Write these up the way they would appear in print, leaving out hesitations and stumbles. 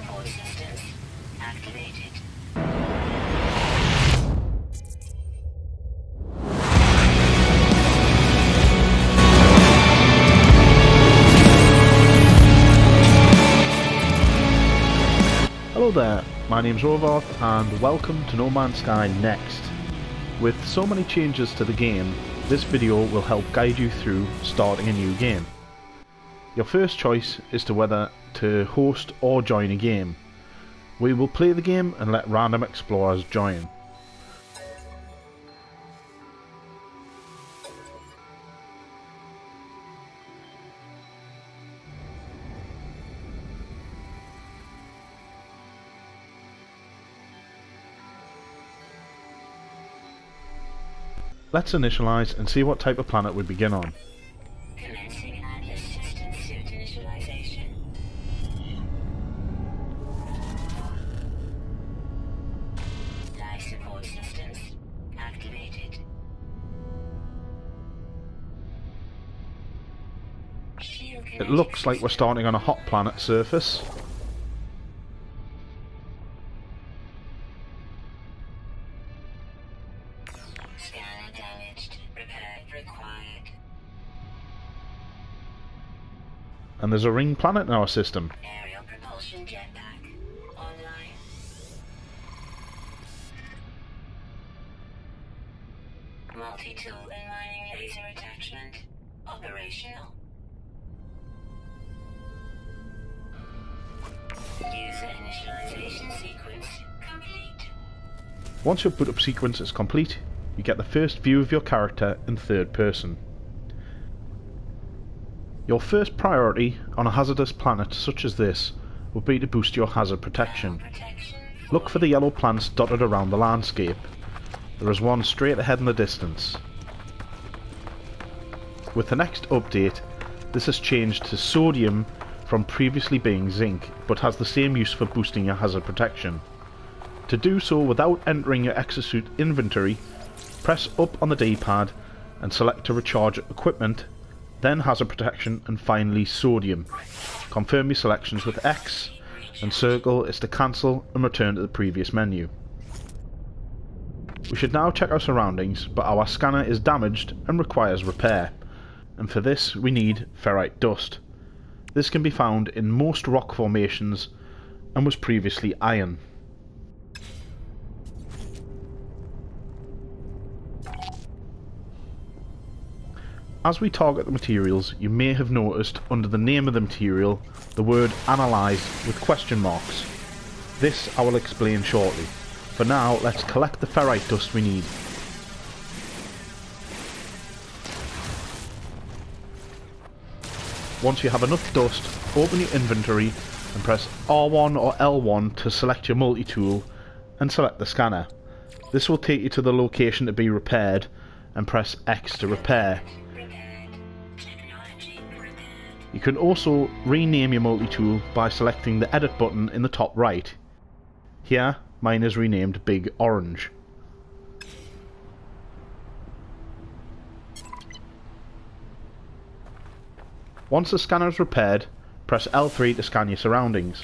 support systems activated. Hello there, my name's Rovarth and welcome to No Man's Sky Next. With so many changes to the game, this video will help guide you through starting a new game. Your first choice is to whether to host or join a game. We will play the game and let random explorers join. Let's initialize and see what type of planet we begin on. Commencing Atlas system suit initialization. Life support systems activated. It looks like we're starting on a hot planet surface. Scanner damaged. Repair required. And there's a ring planet in our system. Aerial propulsion jetpack online. Multi-tool and mining laser attachment operational. User initialization sequence complete. Once your boot up sequence is complete, you get the first view of your character in third person. Your first priority on a hazardous planet such as this would be to boost your hazard protection. Look for the yellow plants dotted around the landscape. There is one straight ahead in the distance. With the next update, this has changed to sodium from previously being zinc, but has the same use for boosting your hazard protection. To do so without entering your exosuit inventory, press up on the D-pad and select to recharge equipment, then hazard protection and finally sodium. Confirm your selections with X, and circle is to cancel and return to the previous menu. We should now check our surroundings, but our scanner is damaged and requires repair, and for this we need ferrite dust. This can be found in most rock formations and was previously iron. As we target the materials, you may have noticed under the name of the material the word analyze with question marks. This I will explain shortly. For now, let's collect the ferrite dust we need. Once you have enough dust, open your inventory and press R1 or L1 to select your multi-tool and select the scanner. This will take you to the location to be repaired, and press X to repair. You can also rename your multi-tool by selecting the edit button in the top right. Here, mine is renamed Big Orange. Once the scanner is repaired, press L3 to scan your surroundings.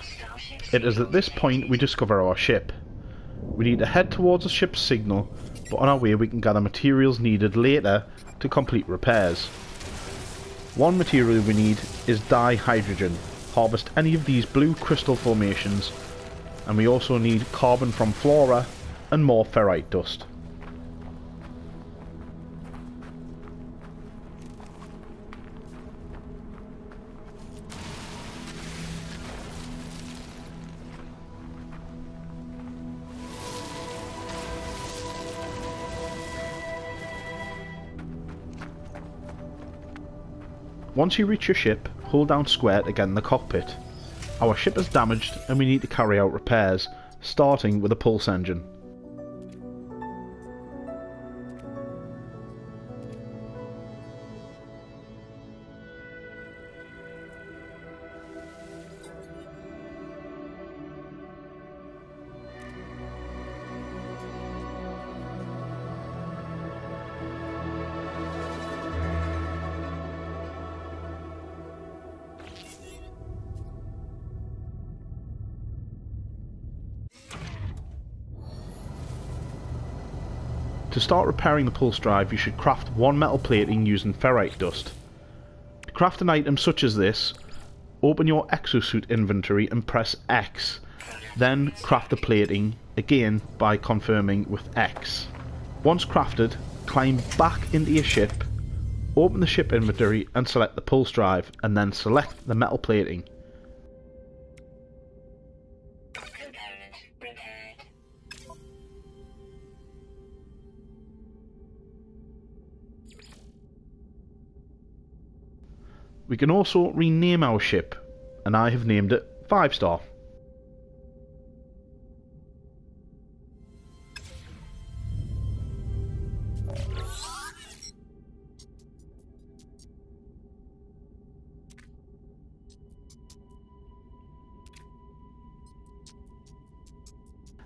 It is at this point we discover our ship. We need to head towards the ship's signal, but on our way we can gather materials needed later to complete repairs. One material we need is dihydrogen. Harvest any of these blue crystal formations, and we also need carbon from flora and more ferrite dust. Once you reach your ship, hold down square to get in the cockpit. Our ship is damaged and we need to carry out repairs, starting with a pulse engine. To start repairing the pulse drive, you should craft one metal plating using ferrite dust. To craft an item such as this, open your exosuit inventory and press X. Then craft the plating again by confirming with X. Once crafted, climb back into your ship, open the ship inventory and select the pulse drive, and then select the metal plating. Component repaired. We can also rename our ship, and I have named it 5-star.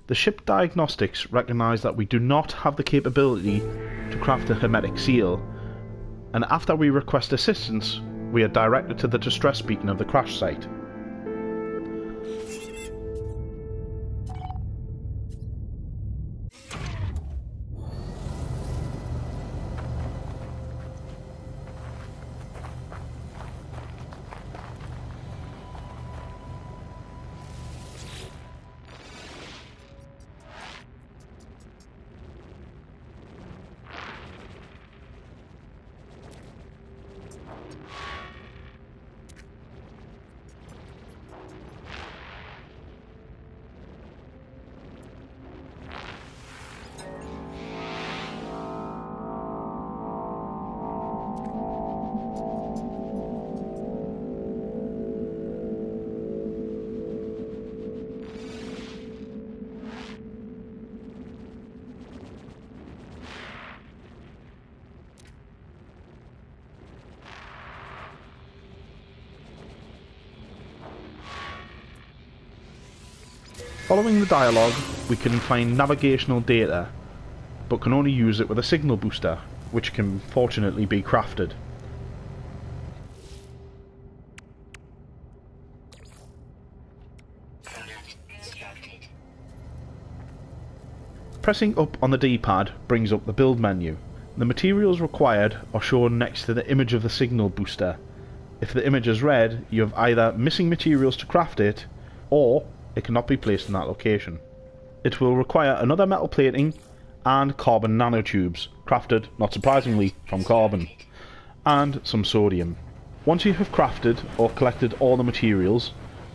The ship diagnostics recognise that we do not have the capability to craft a hermetic seal, and after we request assistance, we are directed to the distress beacon of the crash site. Following the dialogue, we can find navigational data, but can only use it with a signal booster, which can fortunately be crafted. Product constructed. Pressing up on the D-pad brings up the build menu. The materials required are shown next to the image of the signal booster. If the image is red, you have either missing materials to craft it, or it cannot be placed in that location. It will require another metal plating and carbon nanotubes, crafted, not surprisingly, from carbon, and some sodium. Once you have crafted or collected all the materials,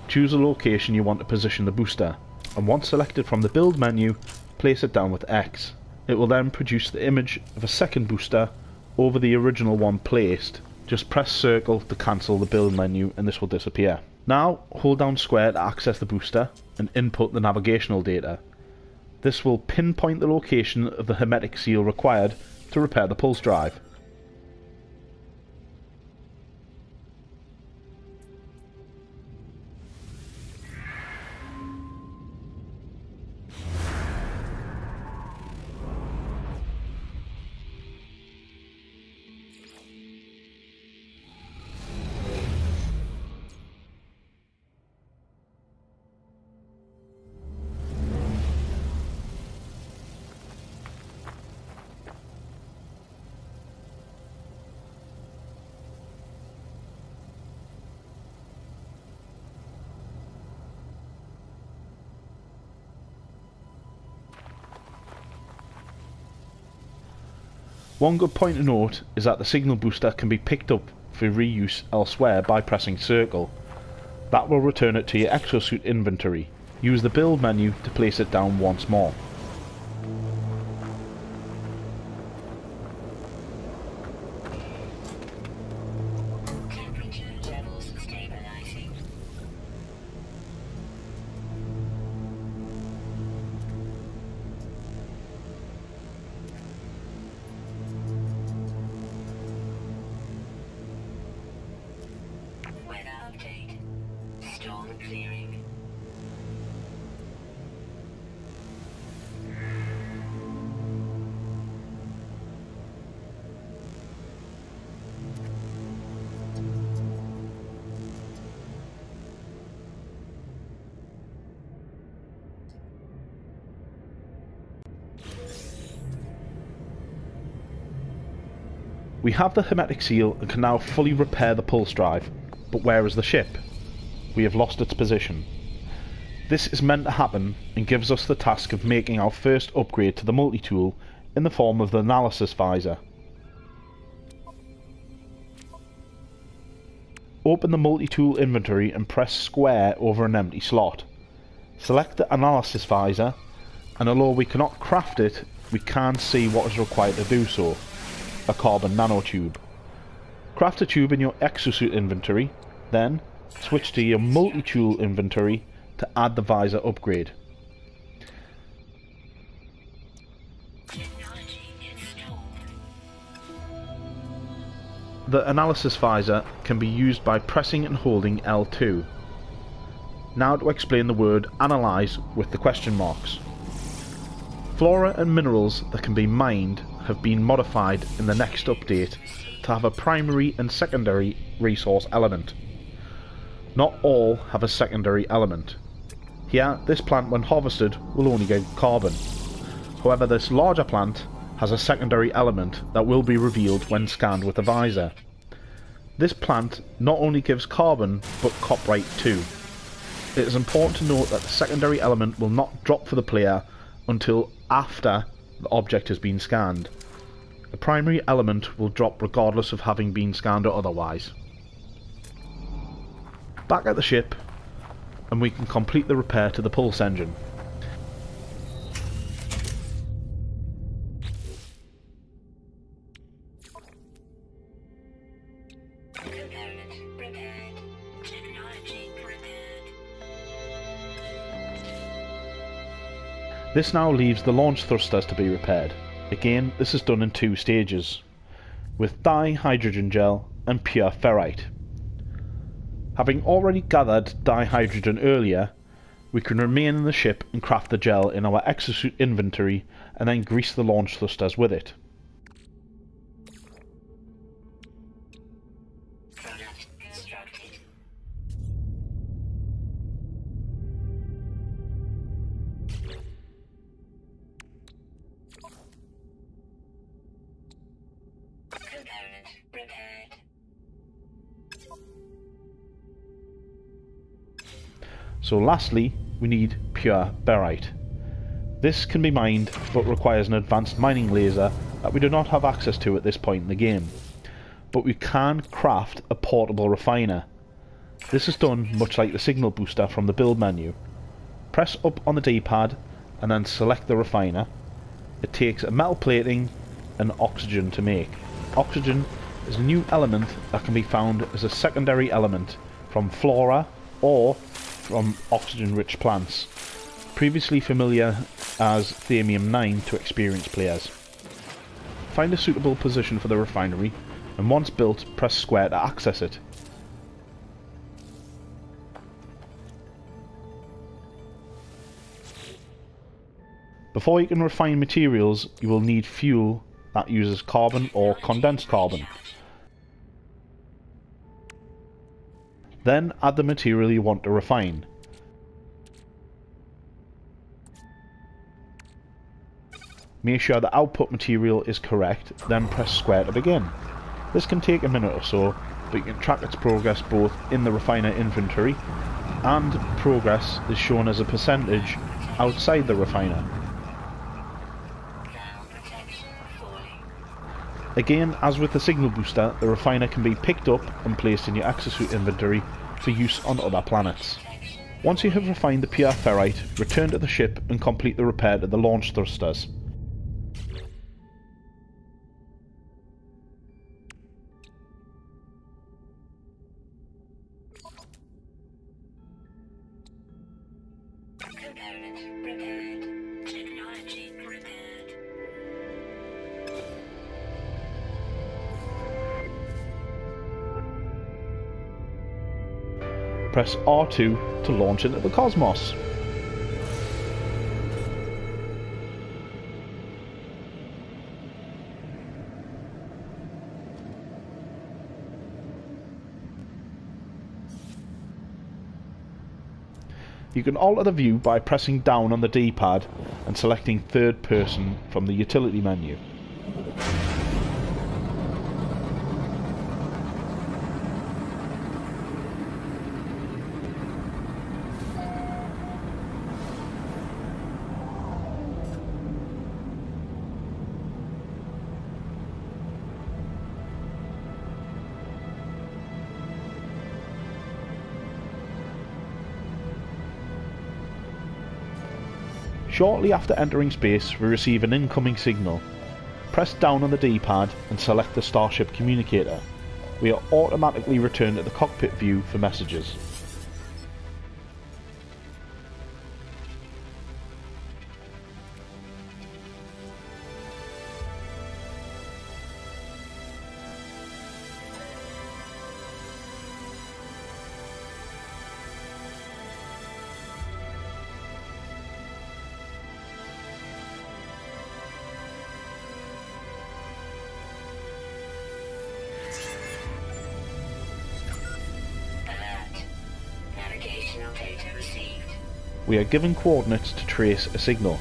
choose a location you want to position the booster, and once selected from the build menu, place it down with X. It will then produce the image of a second booster over the original one placed. Just press circle to cancel the build menu and this will disappear. Now hold down square to access the booster and input the navigational data. This will pinpoint the location of the hermetic seal required to repair the pulse drive. One good point to note is that the signal booster can be picked up for reuse elsewhere by pressing circle. That will return it to your exosuit inventory. Use the build menu to place it down once more. Temperature levels stabilizing. Weather update. Storm clearing. We have the hermetic seal and can now fully repair the pulse drive, but where is the ship? We have lost its position. This is meant to happen and gives us the task of making our first upgrade to the multi-tool in the form of the analysis visor. Open the multi-tool inventory and press square over an empty slot. Select the analysis visor, and although we cannot craft it, we can see what is required to do so. A carbon nanotube. Craft a tube in your exosuit inventory, then switch to your multi-tool inventory to add the visor upgrade. The analysis visor can be used by pressing and holding L2. Now to explain the word analyze with the question marks. Flora and minerals that can be mined have been modified in the next update to have a primary and secondary resource element. Not all have a secondary element. Here, this plant when harvested will only give carbon. However, this larger plant has a secondary element that will be revealed when scanned with the visor. This plant not only gives carbon, but copyright too. It is important to note that the secondary element will not drop for the player until after the object has been scanned. The primary element will drop regardless of having been scanned or otherwise. Back at the ship, and we can complete the repair to the pulse engine. This now leaves the launch thrusters to be repaired. Again, this is done in two stages, with dihydrogen gel and pure ferrite. Having already gathered dihydrogen earlier, we can remain in the ship and craft the gel in our exosuit inventory and then grease the launch thrusters with it. So lastly, we need pure barite. This can be mined, but requires an advanced mining laser that we do not have access to at this point in the game. But we can craft a portable refiner. This is done much like the signal booster from the build menu. Press up on the D-pad and then select the refiner. It takes a metal plating and oxygen to make. Oxygen is a new element that can be found as a secondary element from flora or from oxygen-rich plants, previously familiar as Thamium-9 to experienced players. Find a suitable position for the refinery, and once built, press square to access it. Before you can refine materials, you will need fuel that uses carbon or condensed carbon. Then add the material you want to refine. Make sure the output material is correct, then press square to begin. This can take a minute or so, but you can track its progress both in the refiner inventory, and progress is shown as a percentage outside the refiner. Again, as with the signal booster, the refiner can be picked up and placed in your exosuit inventory for use on other planets. Once you have refined the pure ferrite, return to the ship and complete the repair to the launch thrusters. Press R2 to launch into the cosmos. You can alter the view by pressing down on the D-pad and selecting third person from the utility menu. Shortly after entering space, we receive an incoming signal. Press down on the D-pad and select the Starship communicator. We are automatically returned to the cockpit view for messages. Navigational data received. We are given coordinates to trace a signal,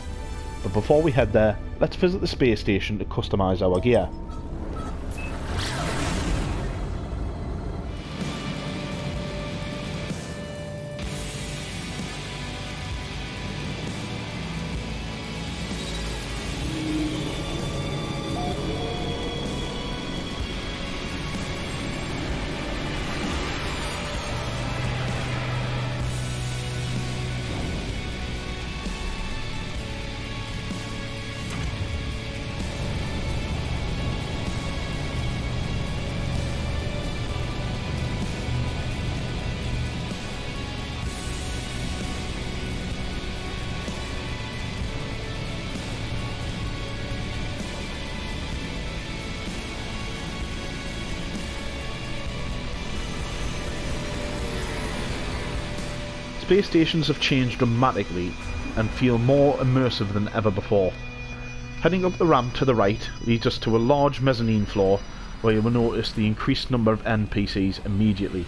but before we head there, let's visit the space station to customise our gear. Space stations have changed dramatically and feel more immersive than ever before. Heading up the ramp to the right leads us to a large mezzanine floor where you will notice the increased number of NPCs immediately.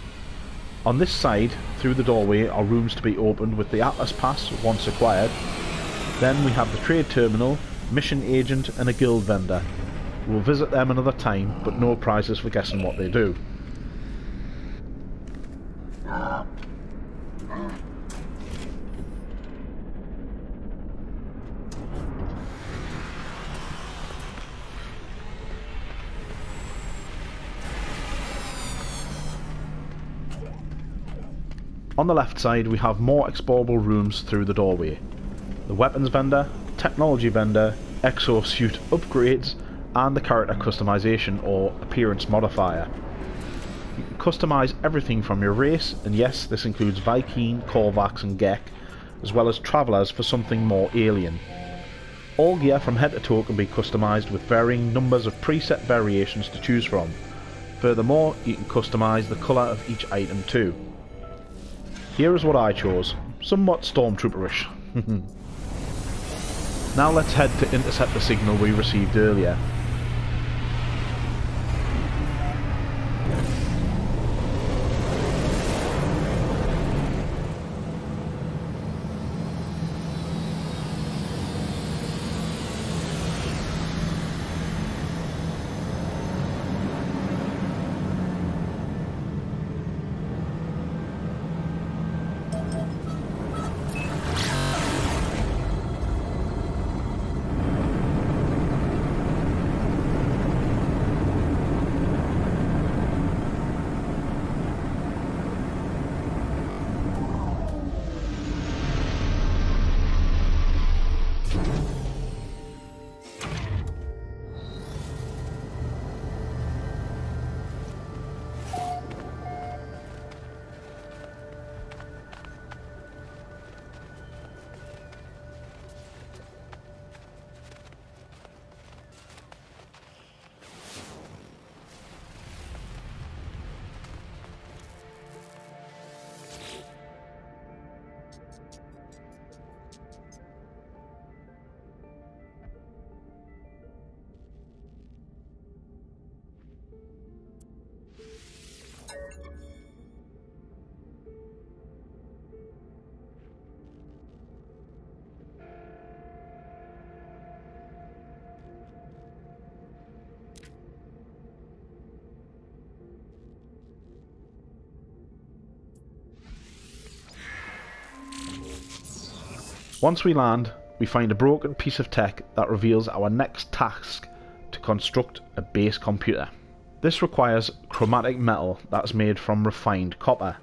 On this side, through the doorway, are rooms to be opened with the Atlas Pass once acquired. Then we have the trade terminal, mission agent and a guild vendor. We'll visit them another time, but no prizes for guessing what they do. On the left side we have more explorable rooms through the doorway. The weapons vendor, technology vendor, exosuit upgrades and the character customization or appearance modifier. You can customize everything from your race, and yes, this includes Vy'keen, Korvax and Gek, as well as travellers for something more alien. All gear from head to toe can be customized with varying numbers of preset variations to choose from. Furthermore, you can customize the colour of each item too. Here is what I chose, somewhat stormtrooperish. Now let's head to intercept the signal we received earlier. Once we land, we find a broken piece of tech that reveals our next task to construct a base computer. This requires chromatic metal that's made from refined copper.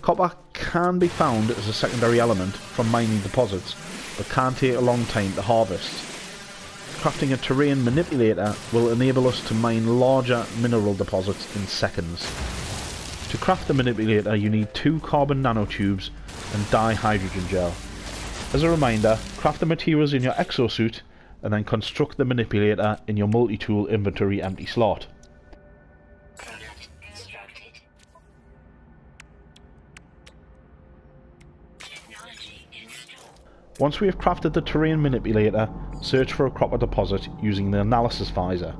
Copper can be found as a secondary element from mining deposits, but can take a long time to harvest. Crafting a terrain manipulator will enable us to mine larger mineral deposits in seconds. To craft the manipulator you need 2 carbon nanotubes and dihydrogen gel. As a reminder, craft the materials in your exosuit and then construct the manipulator in your multi-tool inventory empty slot. Product constructed. Technology installed. Once we have crafted the terrain manipulator, search for a copper deposit using the analysis visor.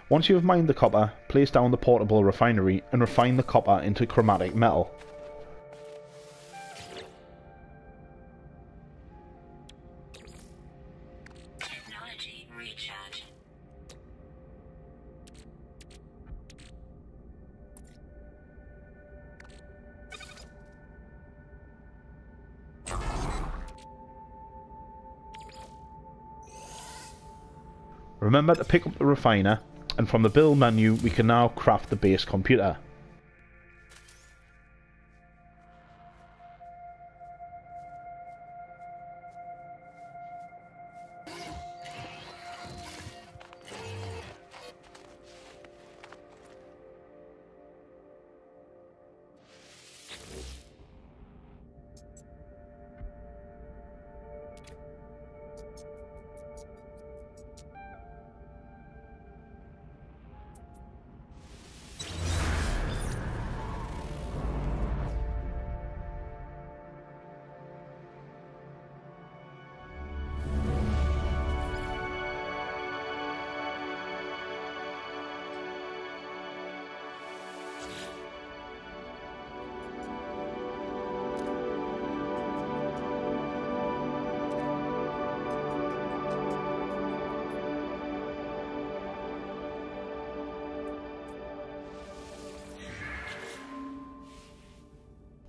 Once you have mined the copper, place down the portable refinery and refine the copper into chromatic metal. Technology recharge. Remember to pick up the refiner, and from the build menu we can now craft the base computer.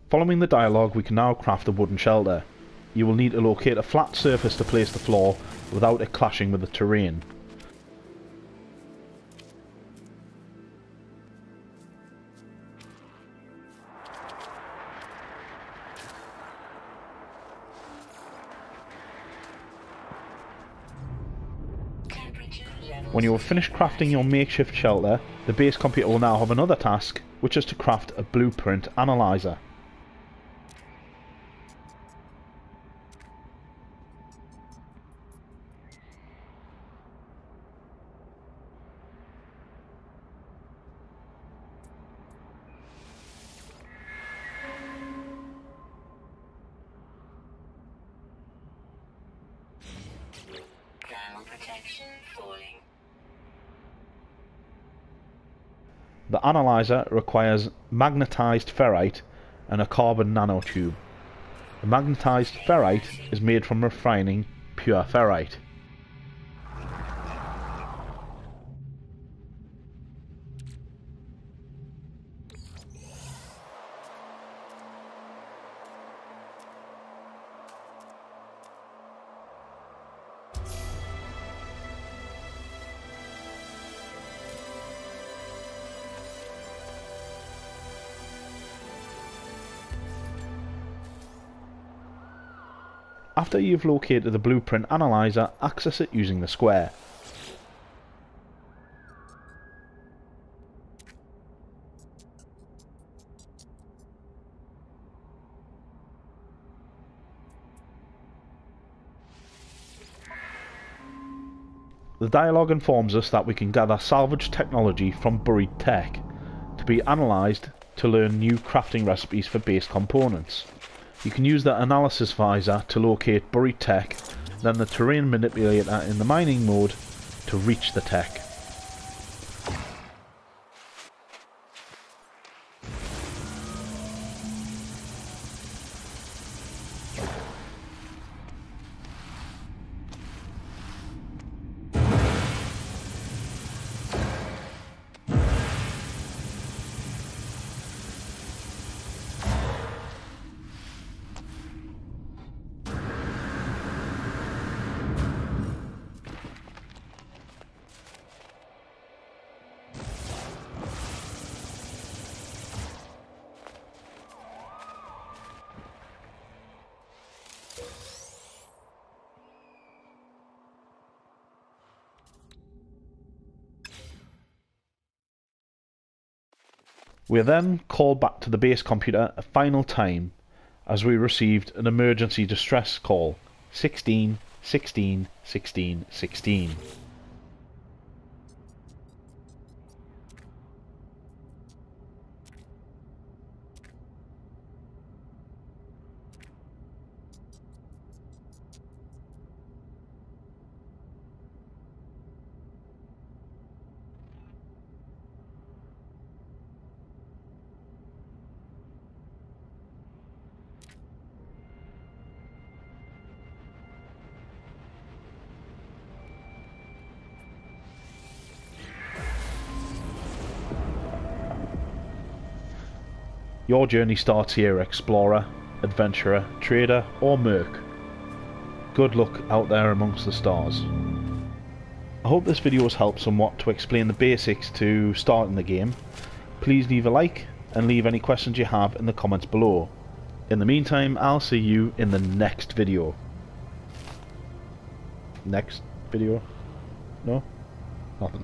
Following the dialogue we can now craft a wooden shelter. You will need to locate a flat surface to place the floor without it clashing with the terrain. When you have finished crafting your makeshift shelter, the base computer will now have another task, which is to craft a blueprint analyzer. Thermal protection falling. The analyzer requires magnetized ferrite and a carbon nanotube. The magnetized ferrite is made from refining pure ferrite. After you've located the blueprint analyzer, access it using the square. The dialogue informs us that we can gather salvage technology from buried tech to be analysed to learn new crafting recipes for base components. You can use the analysis visor to locate buried tech, then the terrain manipulator in the mining mode to reach the tech. We are then called back to the base computer a final time as we received an emergency distress call 16 16 16 16. Your journey starts here, explorer, adventurer, trader or merc. Good luck out there amongst the stars. I hope this video has helped somewhat to explain the basics to starting the game. Please leave a like and leave any questions you have in the comments below. In the meantime, I'll see you in the next video. Next video? No? Nothing.